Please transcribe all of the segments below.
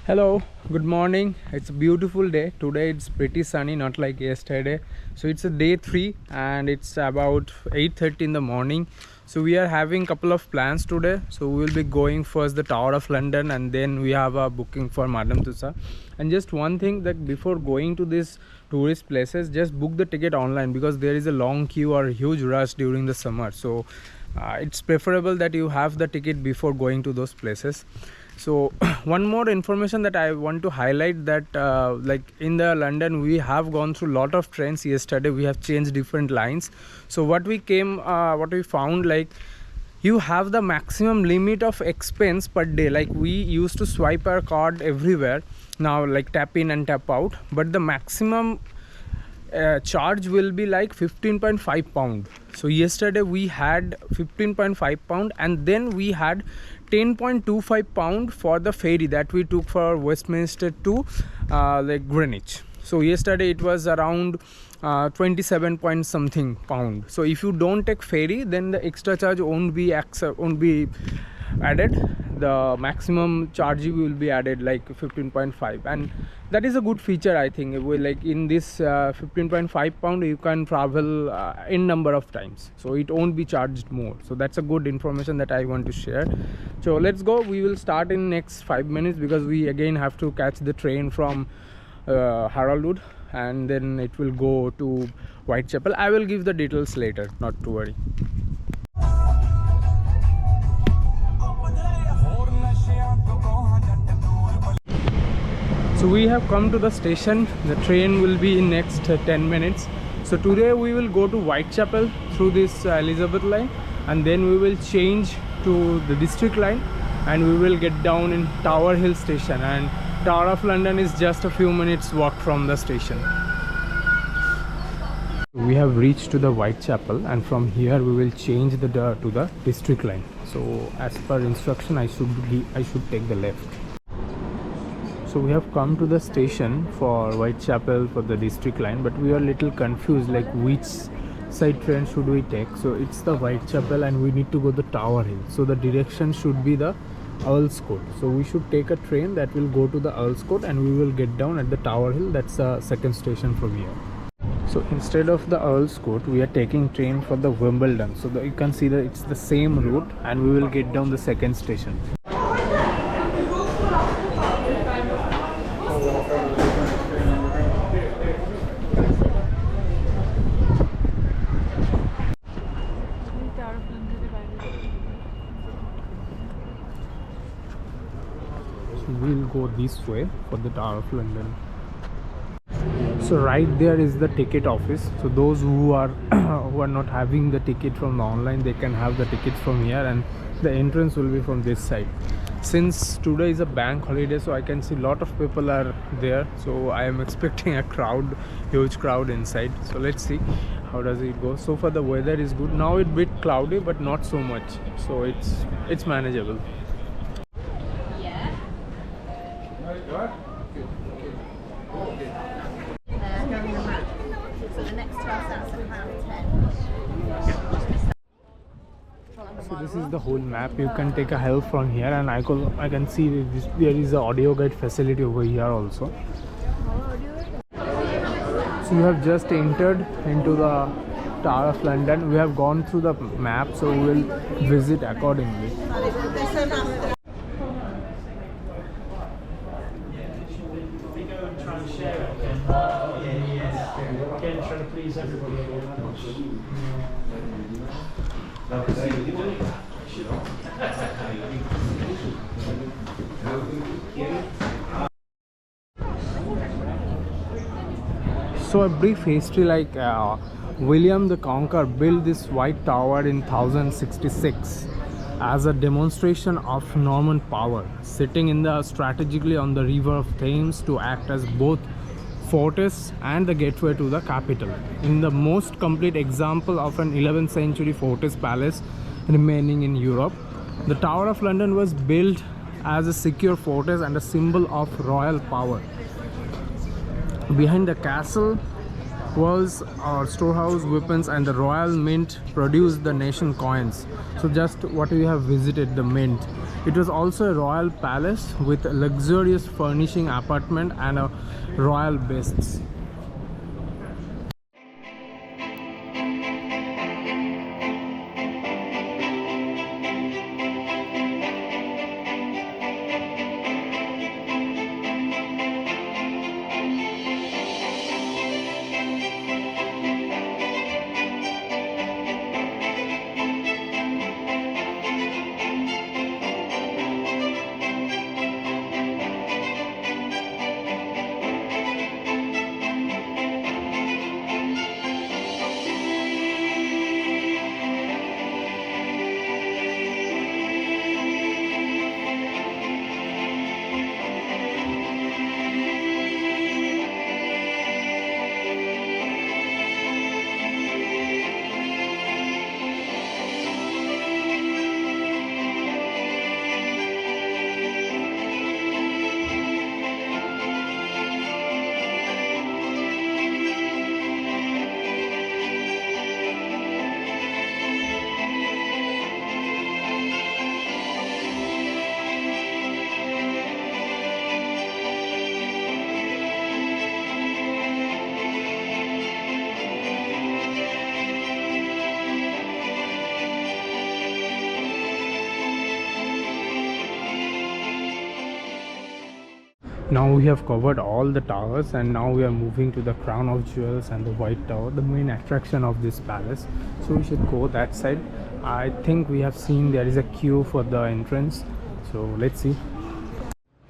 Hello, good morning. It's a beautiful day. Today it's pretty sunny, not like yesterday. So it's a day 3 and it's about 8:30 in the morning. So we are having a couple of plans today. So we will be going first the Tower of London and then we have a booking for Madame Tussauds. And just one thing, that before going to these tourist places, just book the ticket online because there is a long queue or huge rush during the summer. So it's preferable that you have the ticket before going to those places. So one more information that I want to highlight, that like in the London we have gone through lot of trains. Yesterday we have changed different lines. So what we found, like, you have the maximum limit of expense per day. Like we used to swipe our card everywhere, now like tap in and tap out, but the maximum charge will be like 15.5 pound. So yesterday we had 15.5 pound and then we had 10.25 pound for the ferry that we took for Westminster to like Greenwich. So yesterday it was around 27 point something pound. So if you don't take ferry, then the extra charge won't be added. The maximum charge will be added like 15.5, and that is a good feature. I think we, like in this 15.5 pound you can travel in number of times, so it won't be charged more. So that's a good information that I want to share. So let's go. We will start in next 5 minutes because we again have to catch the train from Haraldwood and then it will go to Whitechapel. I will give the details later, not to worry. So we have come to the station. The train will be in next 10 minutes. So today we will go to Whitechapel through this Elizabeth line, and then we will change to the District line and we will get down in Tower Hill station, and Tower of London is just a few minutes walk from the station. We have reached to the Whitechapel and from here we will change to the District line. So as per instruction I should take the left. So we have come to the station for Whitechapel for the District line, but we are a little confused like which side train should we take. So it's the Whitechapel and we need to go to Tower Hill. So the direction should be the Earl's Court. So we should take a train that will go to the Earl's Court and we will get down at the Tower Hill. That's the second station from here. So instead of the Earl's Court, we are taking train for the Wimbledon. So you can see that it's the same route and we will get down the second station. We'll go this way for the Tower of London. So right there is the ticket office. So those who are not having the ticket from the online, they can have the tickets from here, and the entrance will be from this side. Since today is a bank holiday, so I can see a lot of people are there. So I am expecting a crowd, huge crowd inside. So let's see how does it go. So far the weather is good. Now it's a bit cloudy but not so much, so it's manageable. So this is the whole map. You can take a help from here, and I can see there is a audio guide facility over here also. So we have just entered into the Tower of London. We have gone through the map, so we will visit accordingly. So a brief history, like William the Conqueror built this White Tower in 1066 as a demonstration of Norman power, sitting strategically on the river of Thames to act as both fortress and the gateway to the capital. In the most complete example of an 11th century fortress palace remaining in Europe, the Tower of London was built as a secure fortress and a symbol of royal power. Behind the castle Walls or storehouse weapons and the royal mint produced the nation coins. So just what we have visited, the mint. It was also a royal palace with a luxurious furnishing apartment and a royal beasts. Now we have covered all the towers, and now we are moving to the crown of jewels and the white tower, the main attraction of this palace. So we should go that side. I think we have seen there is a queue for the entrance, so let's see.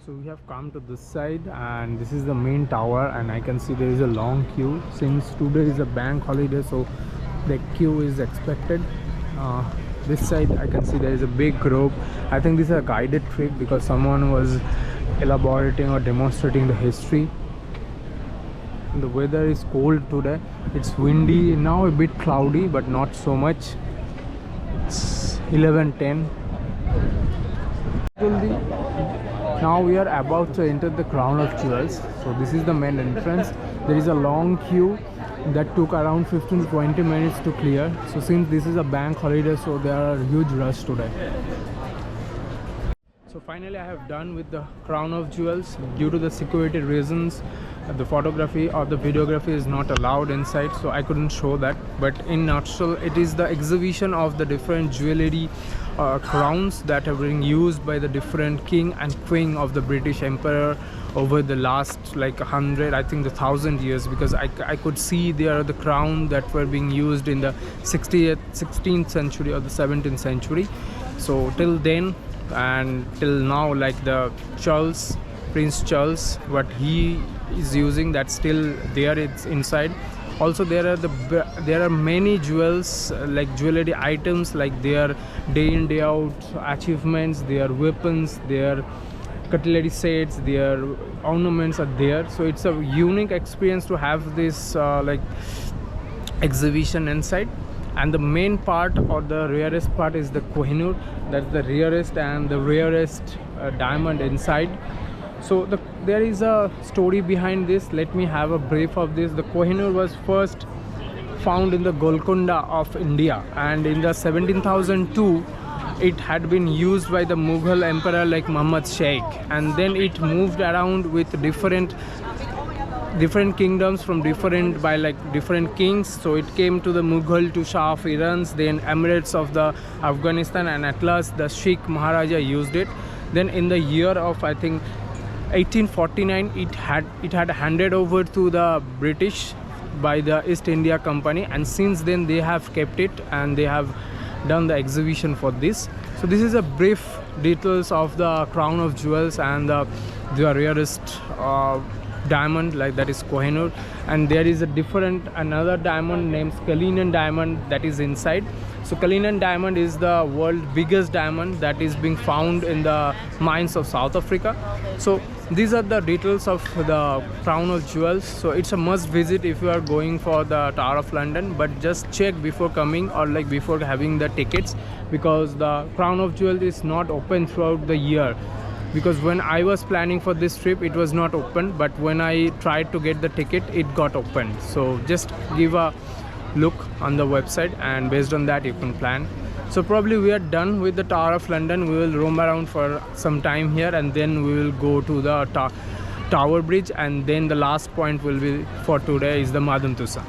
So we have come to this side, and this is the main tower, and I can see there is a long queue since today is a bank holiday, so the queue is expected. This side I can see there is a big group. I think this is a guided trip because someone was elaborating or demonstrating the history. The weather is cold today. It's windy now, a bit cloudy, but not so much. It's 11:10. Now we are about to enter the crown of jewels. So this is the main entrance. There is a long queue that took around 15 to 20 minutes to clear. So since this is a bank holiday, so there are huge rush today. So finally I have done with the crown of jewels. Due to the security reasons, the photography or the videography is not allowed inside, so I couldn't show that. But in nutshell, it is the exhibition of the different jewelry crowns that have been used by the different king and queen of the British Empire over the last like 100, I think the 1000 years, because I could see there are the crown that were being used in the 16th century or the 17th century. So till then and till now, like the Prince Charles, what he is using, that's still there, it's inside. Also there are many jewels, like jewelry items, like their day in day out achievements, their weapons, their cutlery sets, their ornaments are there. So it's a unique experience to have this like exhibition inside. And the main part or the rarest part is the Kohinoor. That's the rarest and the rarest diamond inside. So there is a story behind this. Let me have a brief of this. The Kohinoor was first found in the Golconda of India, and in the 1702 it had been used by the Mughal emperor like Muhammad Sheikh, and then it moved around with different kingdoms from different kings. So it came to the Mughal, to Shah of Iran, then Emirates of the Afghanistan, and at last the Sheikh Maharaja used it. Then in the year of, I think, 1849, it had handed over to the British by the East India Company, and since then they have kept it and they have done the exhibition for this. So this is a brief details of the crown of jewels and the rarest diamond, like that is Kohinoor. And there is another diamond named Cullinan diamond that is inside. So Cullinan diamond is the world's biggest diamond that is being found in the mines of South Africa. So these are the details of the crown of jewels. So it's a must visit if you are going for the Tower of London, but just check before coming or like before having the tickets, because the crown of jewels is not open throughout the year. because when I was planning for this trip it was not open, but when I tried to get the ticket it got opened. So just give a look on the website and based on that you can plan. So probably we are done with the Tower of London. We will roam around for some time here and then we will go to the Tower Bridge, and then the last point will be for today is the Madam Tussauds.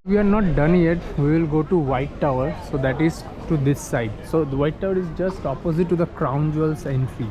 We are not done yet. We will go to White Tower, so that is to this side. So the White Tower is just opposite to the Crown Jewels entry.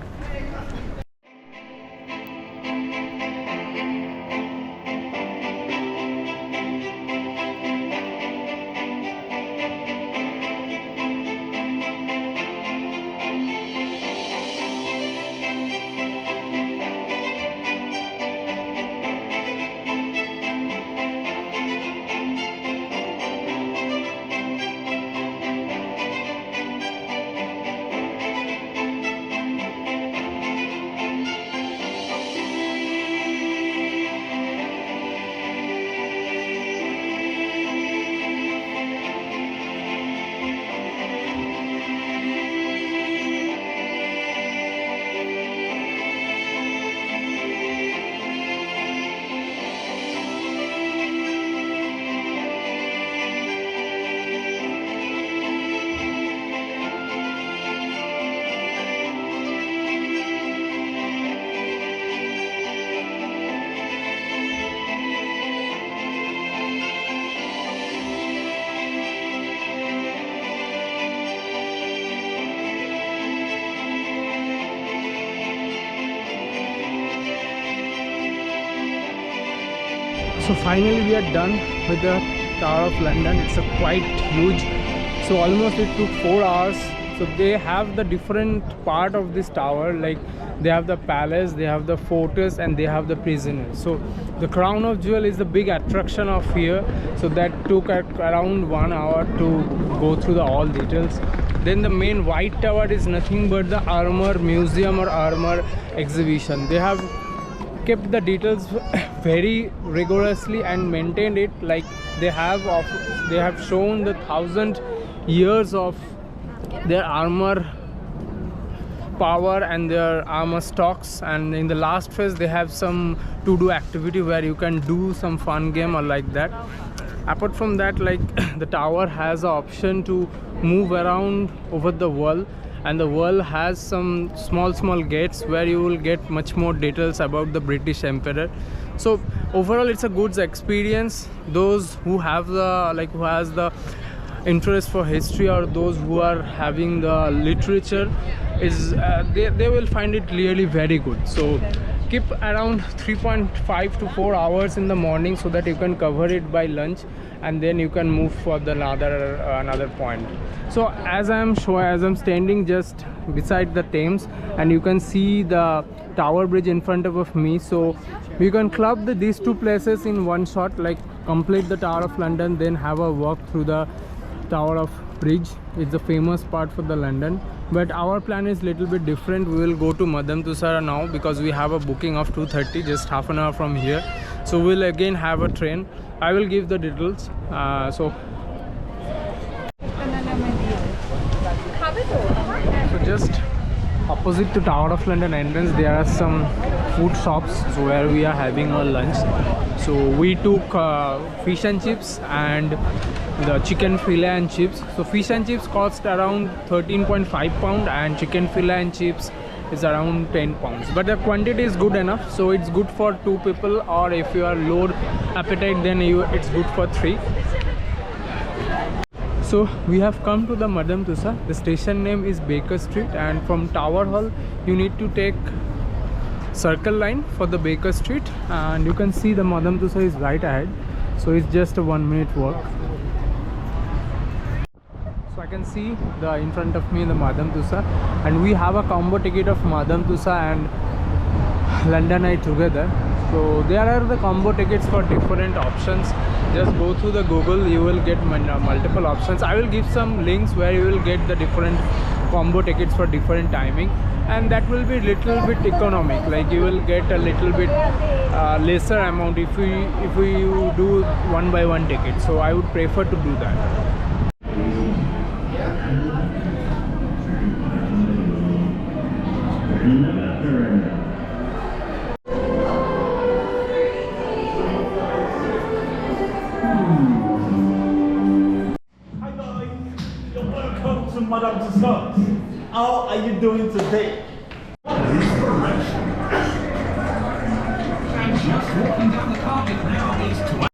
So finally we are done with the Tower of London. It's a quite huge, so almost it took 4 hours. So they have the different part of this tower, like they have the palace, they have the fortress, and they have the prisoners. So the crown of jewel is the big attraction of here, so that took around 1 hour to go through the all details. Then the main White Tower is nothing but the armor museum or armor exhibition. They have kept the details very rigorously and maintained it, like they have shown the 1000 years of their armor power and their armor stocks. And in the last phase they have some to do activity where you can do some fun game or like that. Apart from that, like the tower has an option to move around over the wall, and the wall has some small gates where you will get much more details about the British Emperor. So overall it's a good experience. Those who have the who has the interest for history, or those who are having the literature, is they will find it really very good. So keep around 3.5 to 4 hours in the morning so that you can cover it by lunch, and then you can move for the another point. So as I'm standing just beside the Thames, and you can see the Tower Bridge in front of me, so you can club these two places in one shot, like complete the Tower of London, then have a walk through the Tower of Bridge. It's the famous part for the London, but our plan is little bit different. We will go to Madam Tussauds now because we have a booking of 2:30, just half an hour from here. So we'll again have a train. I will give the details. So just opposite to Tower of London entrance there are some food shops where we are having our lunch. So we took fish and chips and the chicken fillet and chips. So fish and chips cost around 13.5 pound and chicken fillet and chips is around 10 pounds, but the quantity is good enough, so it's good for 2 people, or if you are low appetite then it's good for 3. So we have come to the Madam Tussauds. The station name is Baker Street, and from Tower Hall you need to take Circle Line for the Baker Street, and you can see the Madam Tussauds is right ahead, so it's just a 1-minute walk. So I can see in front of me the Madam Tussauds, and we have a combo ticket of Madam Tussauds and London Eye together. So there are the combo tickets for different options. Just go through the Google, you will get multiple options. I will give some links where you will get the different combo tickets for different timing, and that will be little bit economic, like you will get a little bit lesser amount if you do 1-by-1 ticket. So I would prefer to do that. to Madame Tussauds. How are you doing today? And just walking down the carpet now is to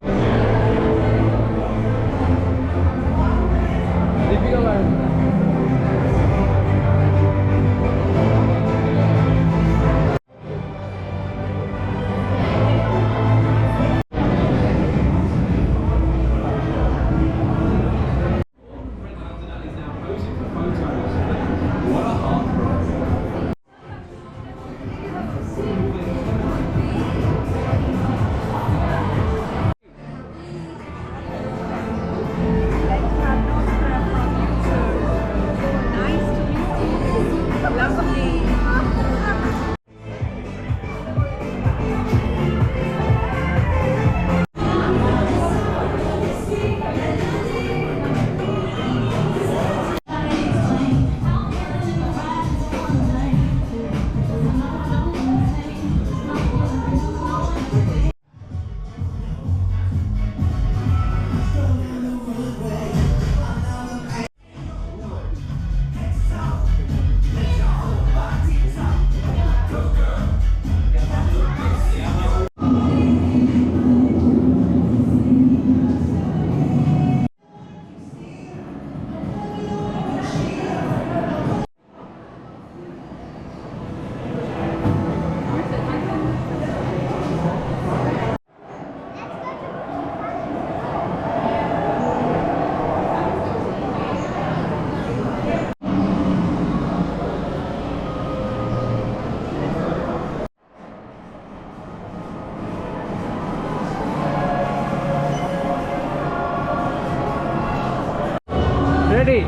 ready.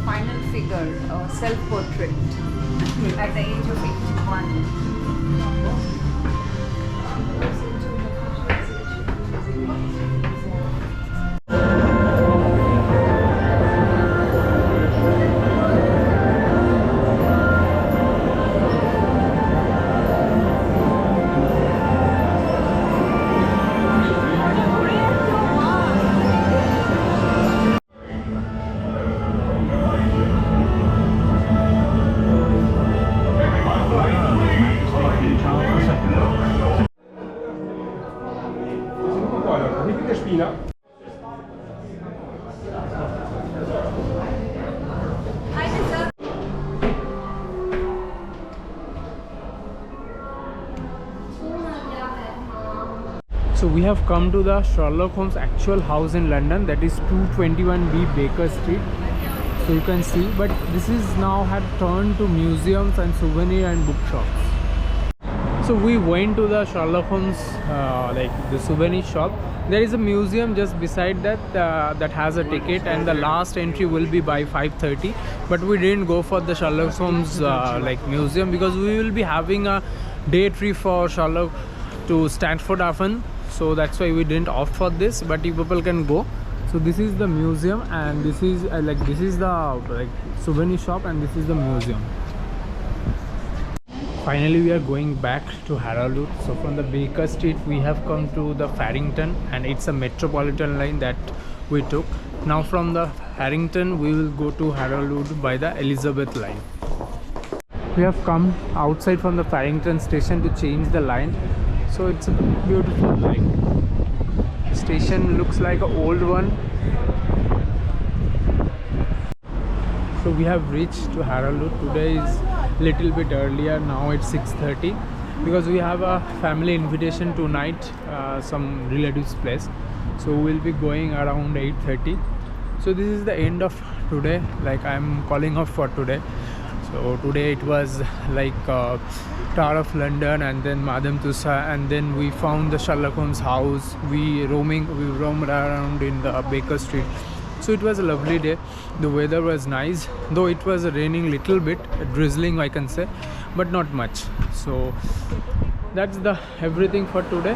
Final figure, self-portrait at the age of 81. So we have come to the Sherlock Holmes actual house in London, that is 221B Baker Street. So you can see, but this is now had turned to museums and souvenir and bookshops. So we went to the Sherlock Holmes like the souvenir shop. There is a museum just beside that that has a ticket, and the last entry will be by 5:30. But we didn't go for the Sherlock Holmes like museum, because we will be having a day trip for Sherlock to Stanford Upon. So that's why we didn't opt for this, but you people can go. So this is the museum, and this is like this is the like souvenir shop, and this is the museum. Finally we are going back to Harrowwood. So from the Baker Street we have come to the Farrington, and it's a metropolitan line that we took. Now from the Farrington we will go to Harrowwood by the Elizabeth line. We have come outside from the Farrington station to change the line. So it's a beautiful line. Station looks like an old one. So we have reached to Harrowwood. Today is little bit earlier. Now it's 6:30 because we have a family invitation tonight, some relatives place. So we'll be going around 8:30. So this is the end of today. Like I'm calling off for today. So today it was like Tower of London and then Madame Tussauds, and then we found the Sherlock Holmes house. We roamed around in the Baker Street. So it was a lovely day. The weather was nice, though it was raining little bit, drizzling I can say, but not much. So that's the everything for today.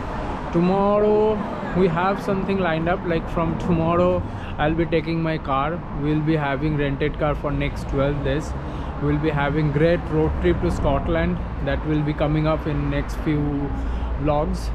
Tomorrow we have something lined up. Like from tomorrow I'll be taking my car. We'll be having rented car for next 12 days. We'll be having great road trip to Scotland that will be coming up in next few vlogs.